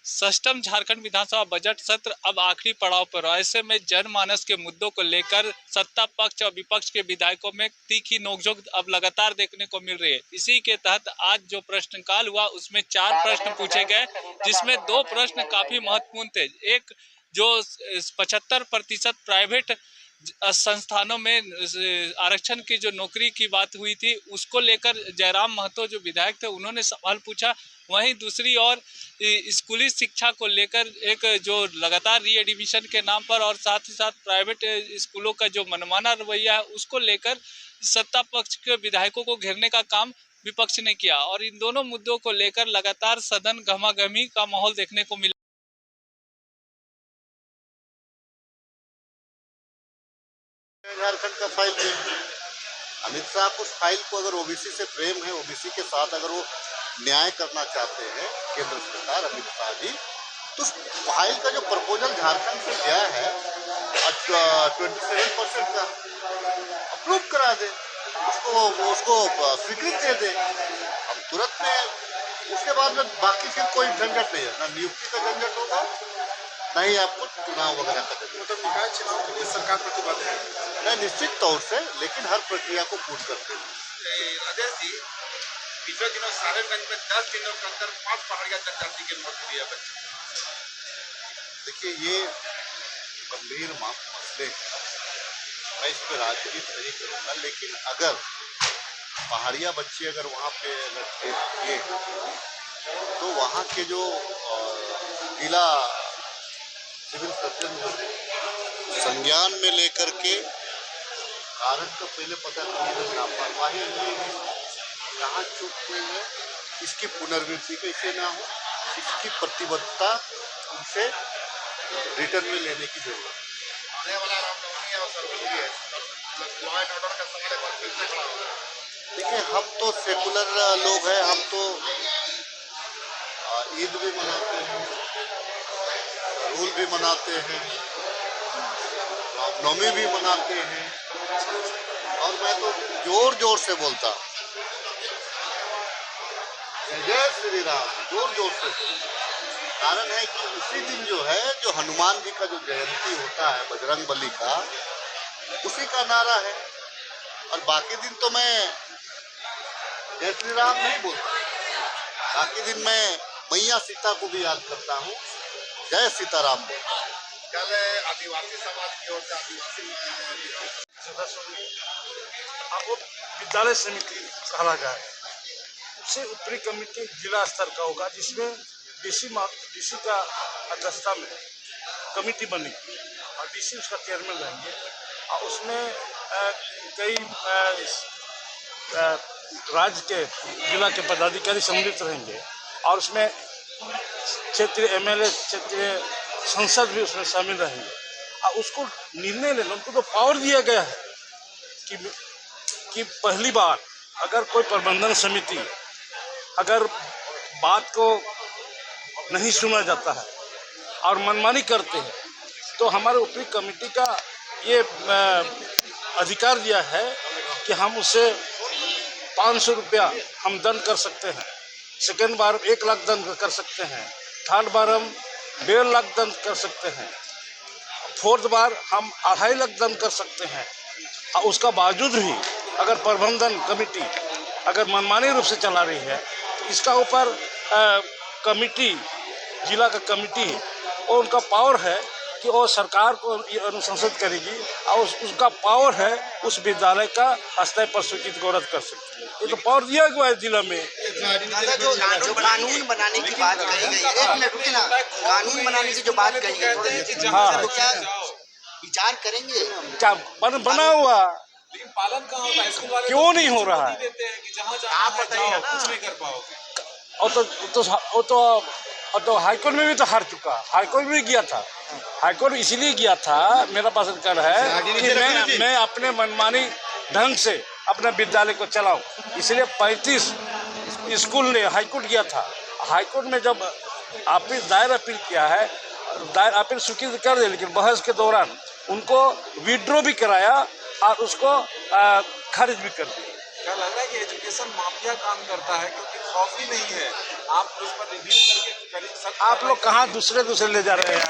सष्टम झारखंड विधानसभा budget सत्र अब आखिरी पड़ाव पर है। ऐसे में जनमानस के मुद्दों को लेकर सत्ता पक्ष और विपक्ष के विधायकों में तीखी नोकझोंक अब लगातार देखने को मिल रही है। इसी के तहत आज जो प्रश्नकाल हुआ उसमें 4 प्रश्न पूछे गए, जिसमें 2 प्रश्न काफी महत्वपूर्ण थे। एक जो 75% प्राइवेट संस्थानों में आरक्षण की जो नौकरी की बात हुई थी, उसको लेकर जयराम महतो जो विधायक थे उन्होंने सवाल पूछा। वहीं दूसरी ओर स्कूली शिक्षा को लेकर एक जो लगातार री एडमिशन के नाम पर और साथ ही साथ प्राइवेट स्कूलों का जो मनमाना रवैया है उसको लेकर सत्ता पक्ष के विधायकों को घेरने का काम विपक्ष ने किया और इन दोनों मुद्दों को लेकर लगातार सदन गहमागहमी का माहौल देखने को मिला। झारखंड का फाइल भी अमित शाह उस फाइल को अगर ओबीसी से प्रेम है, ओबीसी के साथ अगर वो न्याय करना चाहते हैं केंद्र सरकार अमित शाह जी, तो उस फाइल का जो प्रपोजल झारखंड से गया है 27% का अप्रूव करा दे, उसको स्वीकृति दे दे। हम तुरंत में उसके बाद में बाकी फिर कोई झंझट नहीं है, ना नियुक्ति का झंझट होगा, नहीं आपको चुनाव वगैरह का झंझट। मतलब निकाय चुनाव के लिए सरकार प्रतिबद्ध है? नहीं, निश्चित तौर से, लेकिन हर प्रक्रिया को पूर्ण करते हैं। राजेश जी, पिछले दिनों साहेबगंज में 10 दिनों के अंदर 5 पहाड़िया जनजाति की मौत हुई है बच्चे। देखिए, ये गंभीर मसले हैं, मैं इस पर राजनीति नहीं करूँगा, लेकिन अगर पहाड़िया बच्चे अगर वहाँ पे थे तो वहाँ के जो जिला सिविल सर्जन जो संज्ञान में लेकर के कारण का पहले पता करिए, लापरवाही कहाँ चूक हुई है, इसकी पुनर्वृत्ति कैसे ना हो, इसकी प्रतिबद्धता उनसे रिटर्न में लेने की जरूरत है। आने वाला रामनवमी अवसर भी है, लॉ एंड ऑर्डर का सवाल एक बार फिर से खड़ा होगा। देखिए, हम तो सेकुलर लोग हैं, हम तो ईद भी मनाते हैं, रूल भी मनाते हैं, रामनवमी भी मनाते हैं, और मैं तो जोर जोर से बोलता हूँ जय श्री राम, जोर जोर से। कारण है कि उसी दिन जो है, जो हनुमान जी का जो जयंती होता है बजरंग बली का, उसी का नारा है, और बाकी दिन तो मैं जय श्री राम नहीं बोलता, बाकी दिन मैं मैया सीता को भी याद करता हूँ, जय सीताराम बोलता हूँ। कल आदिवासी समाज की ओर से आदिवासी वो विद्यालय समिति कहा जाए, उससे ऊपरी कमेटी जिला स्तर का होगा, जिसमें डीसी का अध्यक्षता में कमेटी बनेगी और डीसी उसका चेयरमैन रहेंगे, और उसमें कई राज्य के जिला के पदाधिकारी सम्मिलित रहेंगे, और उसमें क्षेत्रीय एमएलए, क्षेत्रीय संसद भी उसमें शामिल रहेंगे, और उसको निर्णय लेना, उनको तो पावर दिया गया है कि पहली बार अगर कोई प्रबंधन समिति अगर बात को नहीं सुना जाता है और मनमानी करते हैं, तो हमारे ऊपरी कमेटी का ये अधिकार दिया है कि हम उससे 500 रुपया हम दंड कर सकते हैं, सेकेंड बार 1 लाख दंड कर सकते हैं, थर्ड बार हम 1.5 लाख दंड कर सकते हैं, फोर्थ बार हम 2.5 लाख दंड कर सकते हैं। और उसका बावजूद भी अगर प्रबंधन कमेटी अगर मनमानी रूप से चला रही है, तो इसका ऊपर कमेटी, जिला का कमेटी, और उनका पावर है कि वो सरकार को अनुशंसित करेगी, और उसका पावर है उस विद्यालय का अस्थायी प्रसूचित गौरव कर सकती है। ये तो पावर दिया गया है जिला में। जो कानून बनाने की बात कही गई, एक मिनट रुकिए ना, कानून बनाने की जो बात कही गई, हाँ, तो क्या विचार करेंगे? क्या बना हुआ, लेकिन पालन कहाँ होता है? स्कूल वाले क्यों नहीं हो रहा है? देते हैं कि जहाँ जाना है जाओ, कुछ नहीं कर पाओगे। तो हाईकोर्ट में भी तो हार चुका, हाईकोर्ट में भी गया था, हाईकोर्ट इसलिए गया था, मेरा पास अधिकार है कि मैं अपने मनमानी ढंग से अपने विद्यालय को चलाऊं, इसलिए 35 स्कूल ने हाईकोर्ट गया था। हाईकोर्ट में जब अपील दायर अपील किया है, दायर अपील स्वीकृत कर दे, लेकिन बहस के दौरान उनको विड्रॉ भी कराया और उसको खारिज भी कर दिया। क्या लग रहा है कि एजुकेशन माफिया काम करता है? क्योंकि कॉफी नहीं है, आप उस पर रिव्यू करके करीब सख्त आप लोग कहाँ दूसरे ले जा रहे हैं?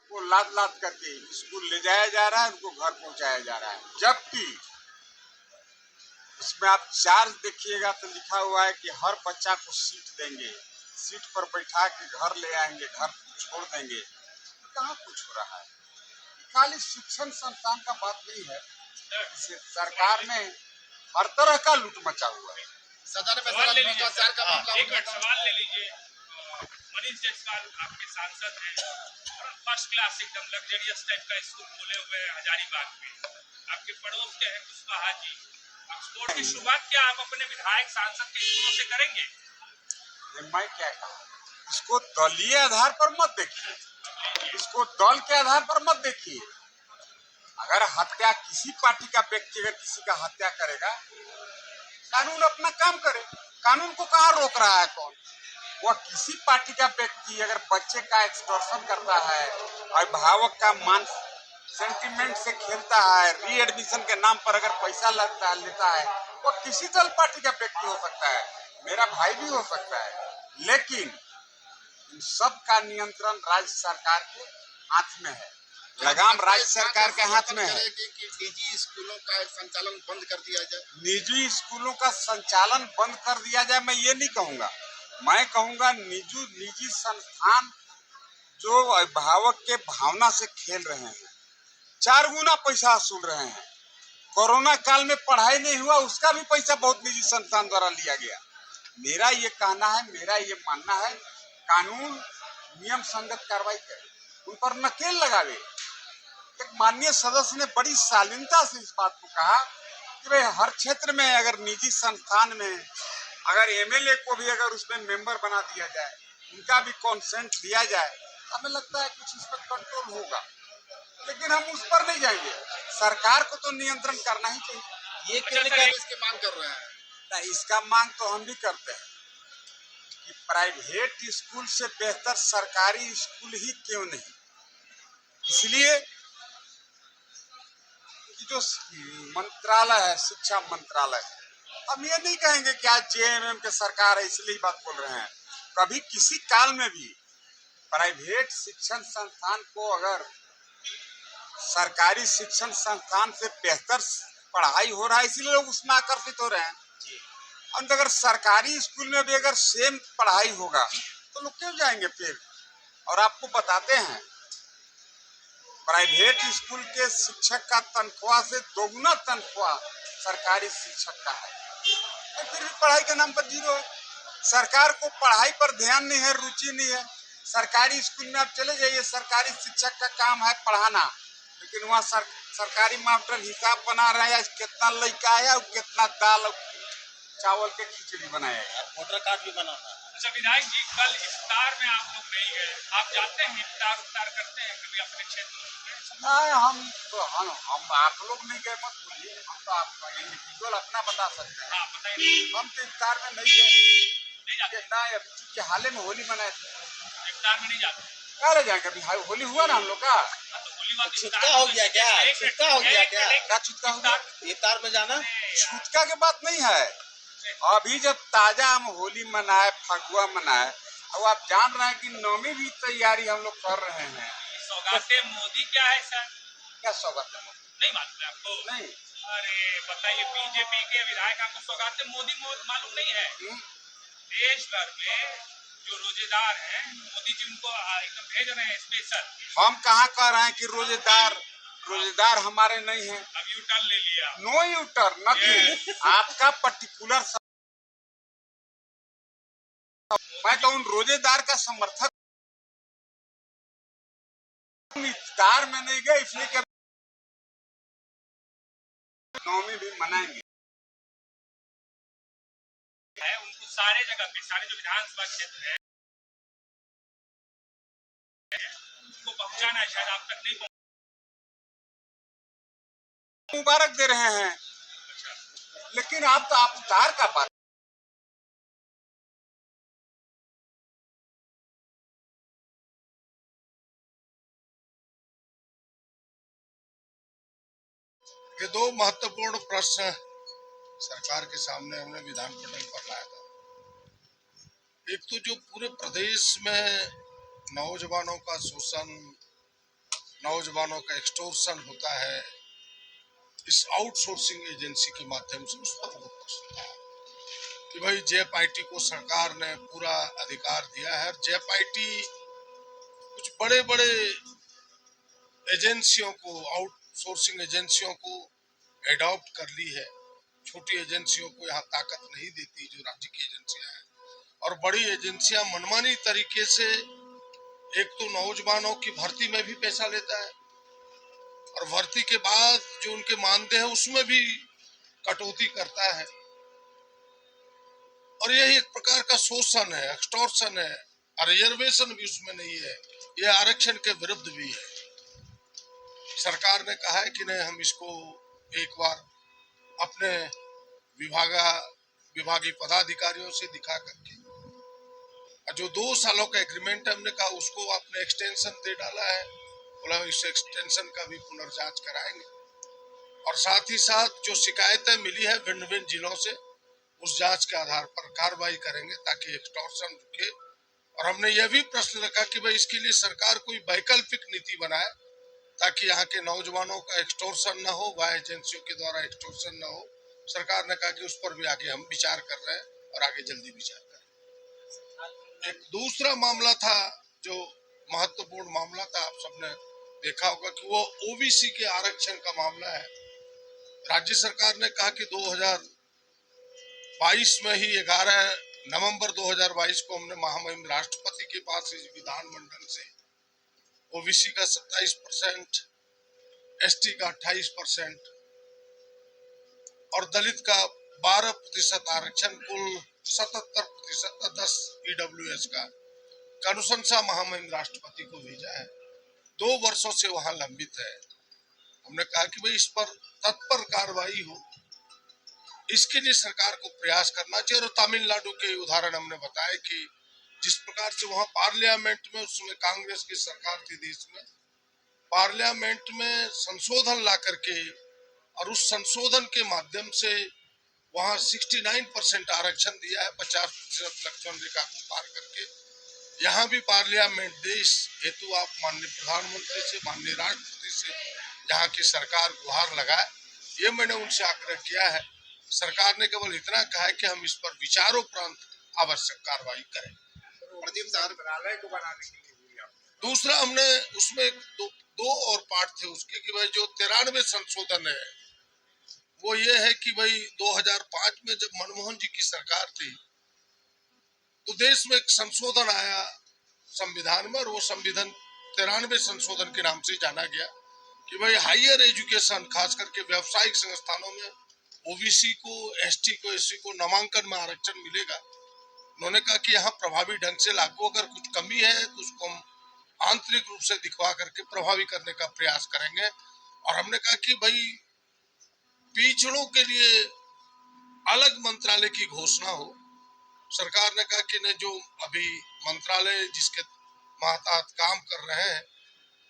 को लाद लाद करके स्कूल ले जाया जा रहा है, उनको घर पहुंचाया जा रहा है, जबकि इसमें आप चार्ज देखिएगा तो लिखा हुआ है कि हर बच्चा को सीट देंगे, सीट पर बैठा के घर ले आएंगे, घर छोड़ देंगे। कहाँ कुछ हो रहा है? खाली शिक्षण संस्थान का बात नहीं है, इसे सरकार में हर तरह का लूट मचा हुआ है। सवाल ले लीजिए एक मिनट सवाल ले लीजिए। मनीष जायसवाल आपके सांसद हैं और फर्स्ट क्लास एकदम लग्जरियस टाइप का स्कूल खोले हुए हैं हजारीबाग में। आपके पड़ोस के हैं कुशवाहा जी। एक्सपोर्ट की शुरुआत क्या आप अपने विधायक सांसद के स्कूलों से करेंगे? मैं क्या कहूँ, इसको दलीय आधार पर मत देखिए, इसको दल के आधार पर मत देखिए। अगर हत्या किसी पार्टी का व्यक्ति अगर किसी का हत्या करेगा, कानून अपना काम करे, कानून को कहाँ रोक रहा है कौन? वह किसी पार्टी का व्यक्ति अगर बच्चे का एक्सटॉर्शन करता है, अभिभावक का मान सेंटिमेंट से खेलता है, री एडमिशन के नाम पर अगर पैसा लेता है, वह किसी दल पार्टी का व्यक्ति हो सकता है, मेरा भाई भी हो सकता है, लेकिन इन सब का नियंत्रण राज्य सरकार के हाथ में है, लगाम राज्य सरकार के हाथ में है। कि निजी स्कूलों का संचालन बंद कर दिया जाए। निजी स्कूलों का संचालन बंद कर दिया जाए, मैं ये नहीं कहूँगा, मैं कहूँगा निजी संस्थान जो अभिभावक के भावना से खेल रहे हैं, 4 गुना पैसा वसूल रहे हैं। कोरोना काल में पढ़ाई नहीं हुआ, उसका भी पैसा बहुत निजी संस्थान द्वारा लिया गया। मेरा ये कहना है, मेरा ये मानना है, कानून नियम संगत कार्रवाई करे, उन पर नकेल लगावे। एक माननीय सदस्य ने बड़ी शालीनता से इस बात को कहा कि भाई हर क्षेत्र में अगर निजी संस्थान में अगर एमएलए को भी अगर उसमें मेंबर बना दिया जाए, उनका भी कॉन्सेंट लिया जाए, हमें लगता है कुछ इस पर कंट्रोल होगा, लेकिन हम उस पर नहीं जाएंगे। सरकार को तो नियंत्रण करना ही चाहिए। ये क्यों नहीं इसकी मांग कर रहे हैं? इसका मांग तो हम भी करते हैं कि प्राइवेट स्कूल से बेहतर सरकारी स्कूल ही क्यों नहीं। इसलिए कि जो मंत्रालय है, शिक्षा मंत्रालय, हम ये नहीं कहेंगे कि आज जेएमएम के सरकार है इसलिए बात बोल रहे हैं। कभी किसी काल में भी प्राइवेट शिक्षण संस्थान को अगर सरकारी शिक्षण संस्थान से बेहतर पढ़ाई हो रहा है, इसीलिए लोग उसमें आकर्षित हो रहे हैं। और अगर सरकारी स्कूल में भी अगर सेम पढ़ाई होगा तो लोग क्यों जाएंगे फिर? और आपको बताते हैं, प्राइवेट स्कूल के शिक्षक का तनख्वाह से दोगुना तनख्वाह सरकारी शिक्षक का है, और फिर भी पढ़ाई के नाम पर जीरो है। सरकार को पढ़ाई पर ध्यान नहीं है, रुचि नहीं है। सरकारी स्कूल में आप चले जाइए, सरकारी शिक्षक का काम है पढ़ाना, लेकिन वहाँ सरकारी मास्टर हिसाब बना रहे हैं कितना लड़का आया और कितना दाल चावल के खिचड़ी बनाया है, वोटर कार्ड भी बनाना। अच्छा विधायक जी, कल इफ्तार में आप लोग नहीं गए, आप जाते हैं इफ्तार करते हैं कभी अपने क्षेत्र में? नहीं, हम आप लोग नहीं गए मत बोलिए, हम तो आपका इंडिविजुअल अपना बता सकते हैं। हाँ बताइए। हम तो इफ्तार में नहीं गए, नहीं जाते? ना चूंकि हाल में होली मनाए थे, इफ्तार में नहीं जाते? कह जाएंगे अभी होली हुआ ना हम लोग का। तो होली वाली छुटका हो गया क्या? छुटका हो गया क्या? क्या छुटका हो गया? इफ्तार में जाना छुटका के बात नहीं है। अभी जब ताजा हम होली मनाए, फगुआ मनाए, अब आप जान रहे हैं कि नौमी भी तैयारी हम लोग कर रहे हैं। सौगाते मोदी क्या है सर? क्या सौगात है? नहीं मालूम है आपको? नहीं। अरे बताइए, बीजेपी के विधायक आपको सौगाते मोदी मालूम नहीं है? देश भर में जो रोजेदार हैं, मोदी जी उनको एकदम भेज रहे हैं स्पेशल। हम कहाँ कह रहे हैं कि रोजेदार हमारे नहीं है। अब यू टर्न ले लिया। No U turn, nothing. आपका पर्टिकुलर, मैं तो उन रोजेदार का समर्थक। इफ्तार में नहीं गए इसलिए कि नौमी भी मनाएंगे। उनको सारे जगह पे, सारे जो विधानसभा क्षेत्र है उनको पहुंचाना है, शायद आप तक नहीं पहुंच। मुबारक दे रहे हैं, लेकिन आप तो इफ्तार का बात। ये 2 महत्वपूर्ण प्रश्न सरकार के सामने हमने विधान मंडल पर लाया था। एक तो जो पूरे प्रदेश में नौजवानों का शोषण, नौजवानों का एक्सटॉर्शन होता है इस आउटसोर्सिंग एजेंसी के माध्यम से, उस पर बहुत प्रश्न था कि भाई जेएफआईटी को सरकार ने पूरा अधिकार दिया है। जेएफआईटी कुछ बड़े बड़े एजेंसियों को, आउटसोर्सिंग एजेंसियों को एडॉप्ट कर ली है। छोटी एजेंसियों को यहाँ ताकत नहीं देती जो राज्य की एजेंसियां हैं, और बड़ी एजेंसियां मनमानी तरीके से एक तो नौजवानों की भर्ती में भी पैसा लेता है और भर्ती के बाद जो उनके मानदेय है उसमें भी कटौती करता है, और यही एक प्रकार का शोषण है, एक्सटॉर्शन है। रिजर्वेशन भी उसमें नहीं है, यह आरक्षण के विरुद्ध भी है। सरकार ने कहा है कि नहीं, हम इसको एक बार अपने विभागीय पदाधिकारियों से दिखा करके, जो 2 सालों का एग्रीमेंट है हमने कहा उसको आपने एक्सटेंशन दे डाला है, बोला इस एक्सटेंशन का भी पुनर्जांच कराएंगे, और साथ ही साथ जो शिकायतें मिली है भिन्न भिन्न जिलों से उस जांच के आधार पर कार्रवाई करेंगे ताकि एक्सटॉर्शन रुके। और हमने यह भी प्रश्न रखा कि भाई इसके लिए सरकार कोई वैकल्पिक नीति बनाए ताकि यहाँ के नौजवानों का एक्सटॉर्शन न हो, वह एजेंसियों के द्वारा एक्सटॉर्शन न हो। सरकार ने कहा कि उस पर भी आगे हम विचार कर रहे हैं और आगे जल्दी विचार करें। एक दूसरा मामला था जो महत्वपूर्ण मामला था, आप सबने देखा होगा कि वो ओबीसी के आरक्षण का मामला है। राज्य सरकार ने कहा कि 2022 में ही 11 नवंबर 2022 को हमने महामहिम राष्ट्रपति के पास इस विधानमंडल से ओबीसी का 27%, एसटी का 28% और दलित का 12% आरक्षण, कुल 77% 10 ईडब्ल्यूएस का अनुशंसा महामहिम राष्ट्रपति को भेजा है। 2 वर्षों से वहां लंबित है। हमने कहा कि भाई इस पर तत्पर कार्रवाई हो, इसके लिए सरकार को प्रयास करना चाहिए। और तमिलनाडु के उदाहरण हमने बताया कि जिस प्रकार से वहां पार्लियामेंट में, उसमें कांग्रेस की सरकार थी देश में, पार्लियामेंट में संशोधन ला करके और उस संशोधन के माध्यम से वहां 69% आरक्षण दिया है, 50% लक्ष्मण रेखा को पार करके। यहाँ भी पार्लियामेंट देश हेतु आप माननीय प्रधानमंत्री से, माननीय राष्ट्रपति से यहाँ की सरकार गुहार लगाए, ये मैंने उनसे आग्रह किया है। सरकार ने केवल इतना कहा है कि हम इस पर विचारोपरांत आवश्यक कार्रवाई करें। प्रदीप संग्रहालय को बनाने के लिए हुई दूसरा हमने उसमें दो और पार्ट थे उसके कि भाई जो 93 संशोधन है वो ये है कि भाई 2005 में जब मनमोहन जी की सरकार थी तो देश में एक संशोधन आया संविधान में, और वो संविधान 93 संशोधन के नाम से जाना गया कि भाई हायर एजुकेशन, खास करके व्यावसायिक संस्थानों में ओबीसी को, एसटी को, एससी को नामांकन में आरक्षण मिलेगा। उन्होंने कहा कि यहाँ प्रभावी ढंग से लागू, अगर कुछ कमी है तो उसको हम आंतरिक रूप से दिखवा करके प्रभावी करने का प्रयास करेंगे। और हमने कहा कि भाई पिछड़ों के लिए अलग मंत्रालय की घोषणा हो। सरकार ने कहा कि नहीं, जो अभी मंत्रालय जिसके मातहत काम कर रहे हैं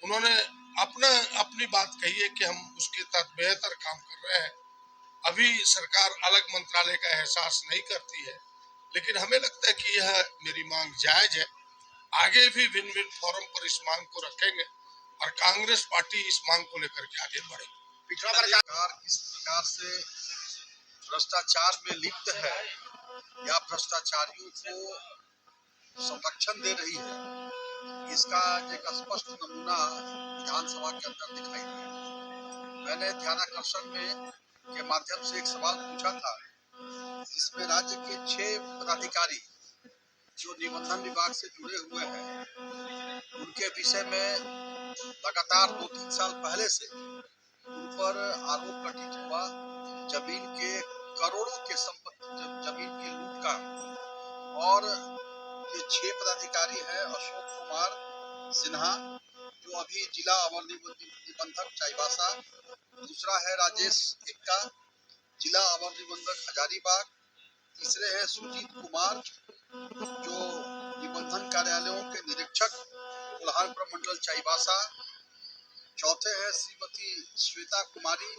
उन्होंने अपनी बात कही है कि हम उसके तहत बेहतर काम कर रहे हैं। अभी सरकार अलग मंत्रालय का एहसास नहीं करती है, लेकिन हमें लगता है कि यह मेरी मांग जायज है। आगे भी भिन्न भिन्न फोरम पर इस मांग को रखेंगे और कांग्रेस पार्टी इस मांग को लेकर के आगे बढ़ेगी। सरकार किस प्रकार से भ्रष्टाचार में लिप्त है या भ्रष्टाचारियों को संरक्षण दे रही है, इसका एक स्पष्ट नमूना विधानसभा के अंदर दिखाई दिया। मैंने ध्यानाकर्षण में के माध्यम से एक सवाल पूछा था जिसमें राज्य के 6 पदाधिकारी जो निबंधन विभाग से जुड़े हुए हैं उनके विषय में लगातार 2-3 साल पहले से उन पर आरोप घटित हुआ जमीन के करोड़ों के संपत्ति, जमीन की लूट का। और ये 6 पदाधिकारी हैं अशोक कुमार सिन्हा जो अभी जिला अवर निबंधक चाईबासा, दूसरा है राजेश एक्का जिला अवर निबंधक हजारीबाग, तीसरे हैं सुजीत कुमार जो निबंधन कार्यालयों के निरीक्षक कोल्हार प्रमंडल चाईबासा, चौथे हैं श्रीमती श्वेता कुमारी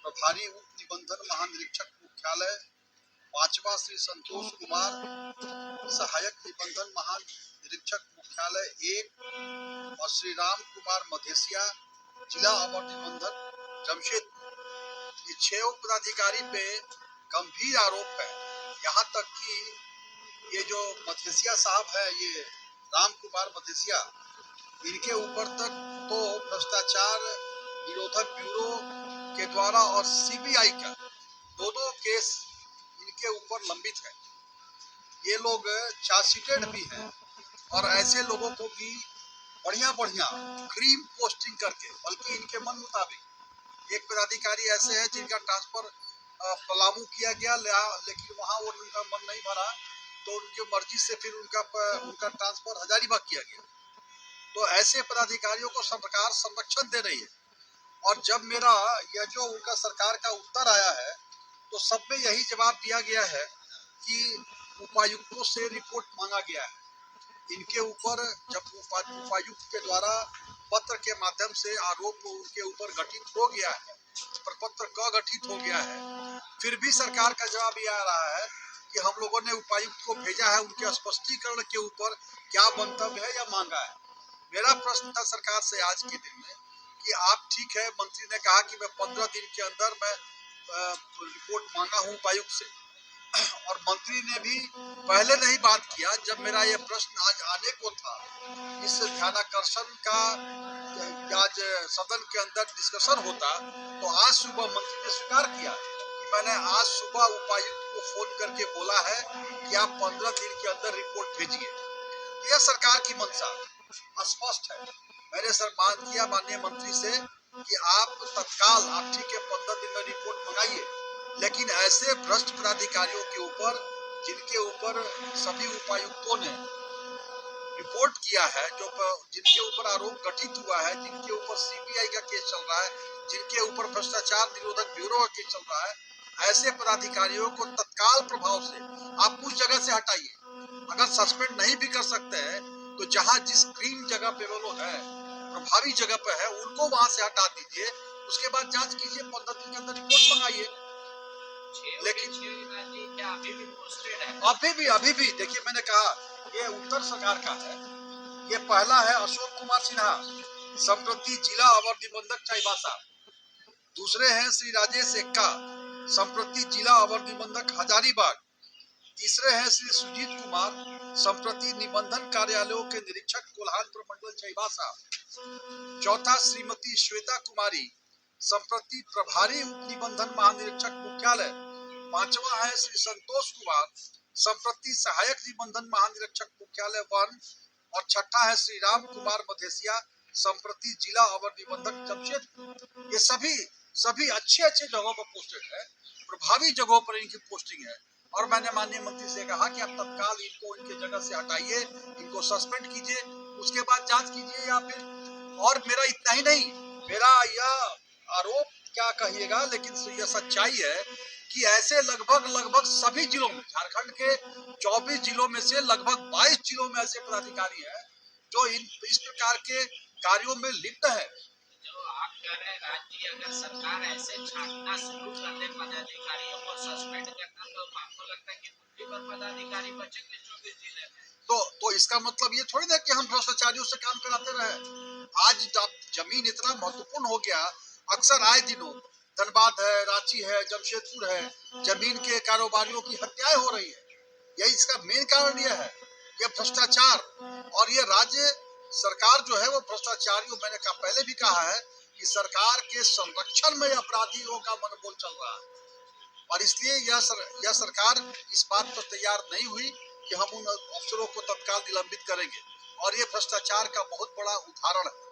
प्रभारी उप निबंधन महानिरीक्षक मुख्यालय पांचवा श्री संतोष कुमार, सहायक निबंधन महानिरीक्षक मुख्यालय 1, और श्री राम कुमार मधेसिया, जिला अवर निबंधक जमशेदपुर। ये 6 पदाधिकारी पे गंभीर आरोप है। यहाँ तक कि ये जो मधेसिया साहब है, ये राम कुमार मधेसिया, इनके ऊपर तक तो भ्रष्टाचार निरोधक ब्यूरो के द्वारा और सीबीआई का 2 केस इनके ऊपर लंबित है। ये लोग चार्जशीटेड भी हैं और ऐसे लोगों को भी बढ़िया क्रीम पोस्टिंग करके, बल्कि इनके मन मुताबिक एक पदाधिकारी ऐसे हैं जिनका ट्रांसफर पलामू किया गया, लेकिन वहाँ वो उनका मन नहीं भरा तो उनकी मर्जी से फिर उनका ट्रांसफर हजारीबाग किया गया। तो ऐसे पदाधिकारियों को सरकार संरक्षण दे रही है। और जब मेरा यह जो उनका सरकार का उत्तर आया है तो सब में यही जवाब दिया गया है कि उपायुक्तों से रिपोर्ट मांगा गया है। इनके ऊपर जब उपायुक्त के द्वारा पत्र के माध्यम से आरोप उनके ऊपर गठित हो गया है, प्रपत्र का गठित हो गया है, फिर भी सरकार का जवाब ये आ रहा है कि हम लोगों ने उपायुक्त को भेजा है, उनके स्पष्टीकरण के ऊपर क्या मंतव्य है या मांगा है। मेरा प्रश्न था सरकार से आज के दिन में कि आप ठीक है, मंत्री ने कहा कि मैं 15 दिन के अंदर मैं रिपोर्ट मांगा हूं उपायुक्त से, और मंत्री ने भी पहले नहीं बात किया। जब मेरा ये प्रश्न आज आने को था, इस ध्यानाकर्षण का आज सदन के अंदर डिस्कशन होता, तो आज सुबह मंत्री ने स्वीकार किया कि मैंने आज सुबह उपायुक्त को फोन करके बोला है कि आप 15 दिन के अंदर रिपोर्ट भेजिए। यह सरकार की मंशा स्पष्ट है। मैंने सर मांग किया माननीय मंत्री से कि आप तत्काल, आप ठीक है 15 दिन में रिपोर्ट मंगाइए, लेकिन ऐसे भ्रष्ट पदाधिकारियों के ऊपर, जिनके ऊपर सभी उपायुक्तों ने रिपोर्ट किया है, जिनके ऊपर आरोप गठित हुआ है, जिनके ऊपर सीबीआई का केस चल रहा है, जिनके ऊपर भ्रष्टाचार निरोधक ब्यूरो का केस चल रहा है, ऐसे पदाधिकारियों को तत्काल प्रभाव से आप उस जगह से हटाइए। अगर सस्पेंड नहीं भी कर सकते हैं तो जहां जिस क्रीम जगह पे वो लोग है, प्रभावी जगह पे है, उनको वहां से हटा दीजिए। उसके बाद जांच कीजिए, 15 दिन के अंदर रिपोर्ट मंगाइए। लेकिन अभी भी देखिए, मैंने कहा ये उत्तर सरकार का है। ये पहला है अशोक कुमार सिन्हा, संप्रति जिला अवर निबंधक चाईबासा। दूसरे हैं श्री राजेश एक्का, संप्रति जिला अवर निबंधक हजारीबाग। तीसरे हैं श्री सुजीत कुमार, संप्रति निबंधन कार्यालयों के निरीक्षक कोल्हान प्रमंडल चाईबासा। चौथा श्रीमती श्वेता कुमारी, संप्रति प्रभारी उप निबंधन महानिरीक्षक मुख्यालय। पांचवा है श्री संतोष कुमार, संप्रति सहायक निबंधन महानिरीक्षक मुख्यालय 1। और छठा है श्री राम कुमार मधेसिया, संप्रति जिला अवर निबंधक जमशेदपुर। ये सभी अच्छे जगहों पर पोस्टेड है, प्रभावी जगहों पर इनकी पोस्टिंग है। और मैंने माननीय मंत्री से कहा कि आप तत्काल इनको इनके जगह से हटाइए, इनको सस्पेंड कीजिए, उसके बाद जांच कीजिए या फिर। और मेरा इतना ही नहीं, मेरा यह आरोप क्या कहिएगा, लेकिन यह सच्चाई है कि ऐसे लगभग सभी जिलों में, झारखंड के 24 जिलों में से लगभग 22 जिलों में ऐसे पदाधिकारी हैं जो इस प्रकार के कार्यों में लिप्त है। जो आप कह रहे हैं, राज्य अगर सरकार ऐसे छांटना शुरू कर दे, पदाधिकारियों को सस्पेंड करना, तो आपको लगता है कि मुट्ठी पर पदाधिकारी बचेंगे 24 जिले में? तो इसका मतलब ये थोड़ी ना कि हम भ्रष्टाचारियों से काम कराते रहे। आज जमीन इतना महत्वपूर्ण हो गया, अक्सर आए दिनों धनबाद है, रांची है, जमशेदपुर है, जमीन के कारोबारियों की हत्याएं हो रही है। यही इसका मेन कारण यह है, यह भ्रष्टाचार। और ये राज्य सरकार जो है वो भ्रष्टाचारियों, मैंने पहले भी कहा है कि सरकार के संरक्षण में अपराधियों का मनोबल चल रहा है। और इसलिए यह सरकार इस बात पर तैयार नहीं हुई कि हम उन अफसरों को तत्काल निलंबित करेंगे। और ये भ्रष्टाचार का बहुत बड़ा उदाहरण है।